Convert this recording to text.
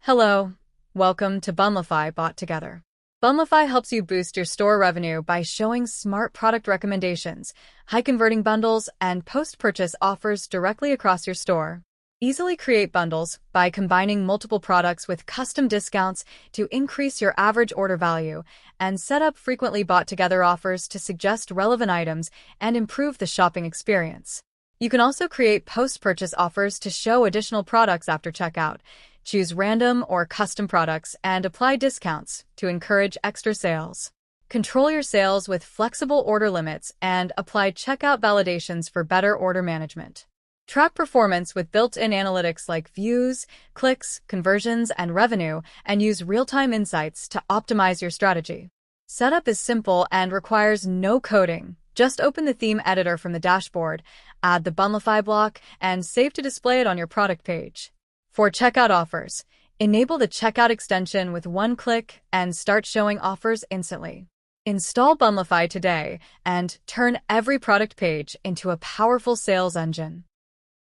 Hello, welcome to Bundlify Bought Together. Bundlify helps you boost your store revenue by showing smart product recommendations, high-converting bundles, and post-purchase offers directly across your store. Easily create bundles by combining multiple products with custom discounts to increase your average order value, and set up frequently bought together offers to suggest relevant items and improve the shopping experience. You can also create post-purchase offers to show additional products after checkout. Choose random or custom products and apply discounts to encourage extra sales. Control your sales with flexible order limits and apply checkout validations for better order management. Track performance with built-in analytics like views, clicks, conversions, and revenue, and use real-time insights to optimize your strategy. Setup is simple and requires no coding. Just open the theme editor from the dashboard, add the Bundlify block, and save to display it on your product page. For checkout offers, enable the checkout extension with one click and start showing offers instantly. Install Bundlify today and turn every product page into a powerful sales engine.